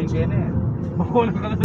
eksena eh. Makulang ka na.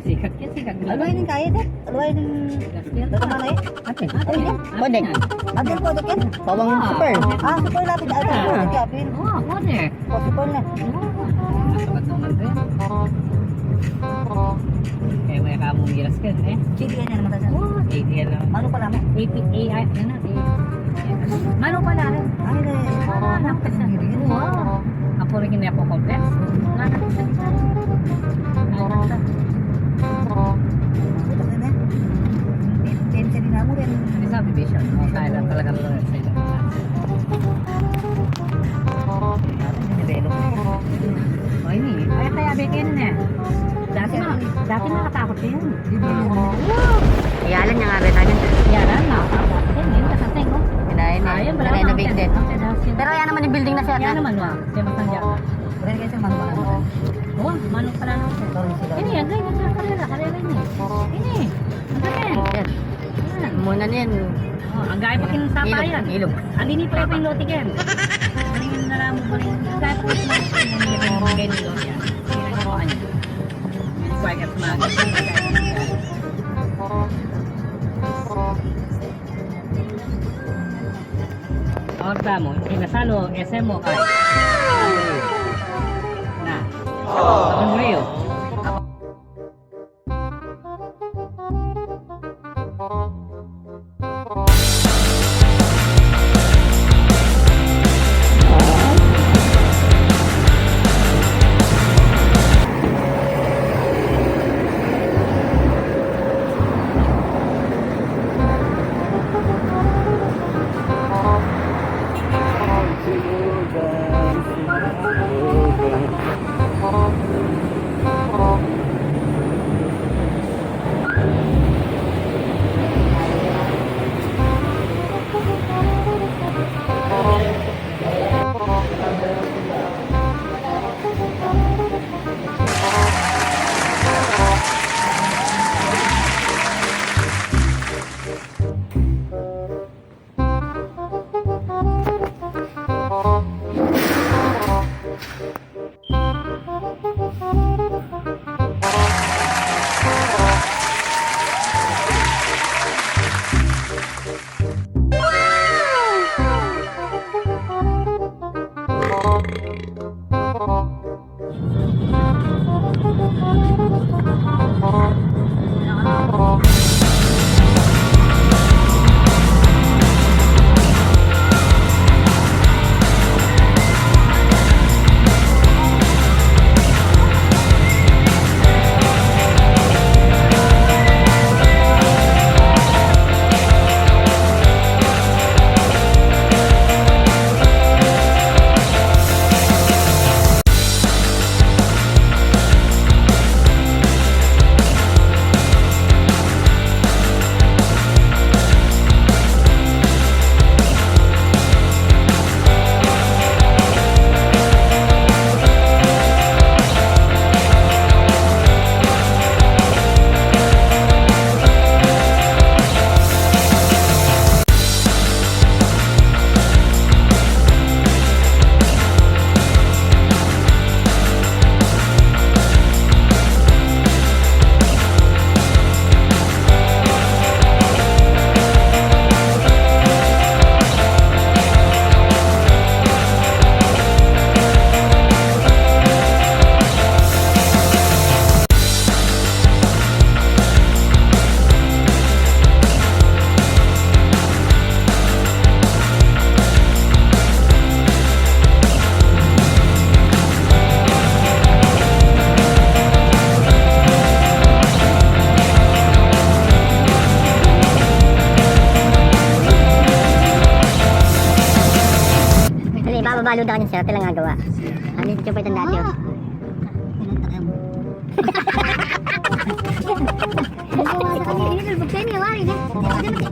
Sikat ya sikat. Aluin yung kaya deh, aluin yung mana ya? Ate. Kodek. Adil kodek kan? Bawang super. Ah, super lapit ada. Kapin. Oh, kodek. Oh, super na. Dapat naman din. Kaya may kamu miras kan eh. CDN na naman tayo. Oh, ATL lang. Mano pala mo? AI na Mano pala rin. Ay, Nakapit na. Wow. Ako rin kina po complex. Nakapit na. Ini subdivision. Oh, kaya lang talaga lang sa ilo. Oh, ini. Ay, kaya bikin na. Dati nakatakot yan. Iyalan niya nga rin namin. Yaran, nakatakot yan. Yun, kasantay ko. Kinain na. Ayun, Kinain na big din. Pero Pero yan naman yung building na siya. yan naman, wa. Siya masangya. Pero kasi mano pala mo. Oh, manok pala naman. Ini, ang ganyan sa karera ini. Ini. Ang ganyan. Yan. Yan. Muna niyan. Oh, ang gaya pa kinusapa yan. Ilog. Ang dini pa yung lotiken. Ano yung nalaman mo rin? Ang gaya po yung ganyan nilo yan. Pinagawa niya. Kuwag at mga. Ahora vamos, inasalo, ese mo kay. Na. Ako mo rin yun. Dali, bababalo daw niya sir. Ito lang nga gawa. Ano yung pa itong dati yun?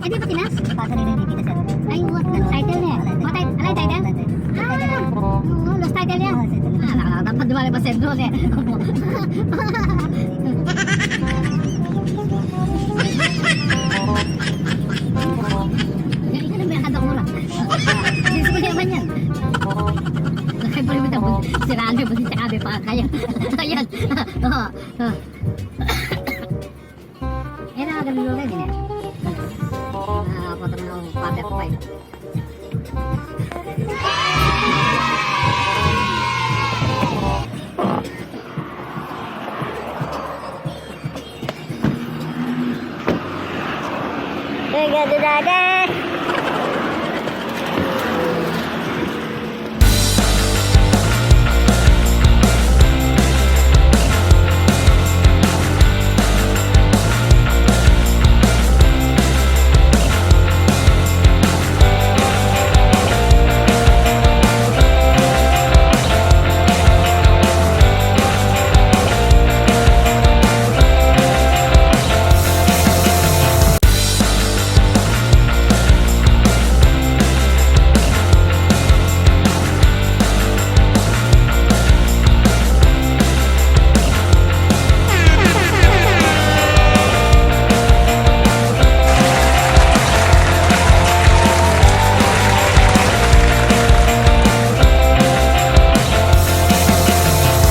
Hindi pa tinas? Ay, what? Title niya? What title? Alay title? Lost title niya? Dapat dumali pa sa doon eh. Ikaw na may akad ako muna. Hindi ko naman yan. Nakipalimutan mo. Siraan mo si Sakabe pa. Kaya. Ayan. Yan ang agad nilulay din eh. Punta na ako paper ko kayo. Hey, ganda dada!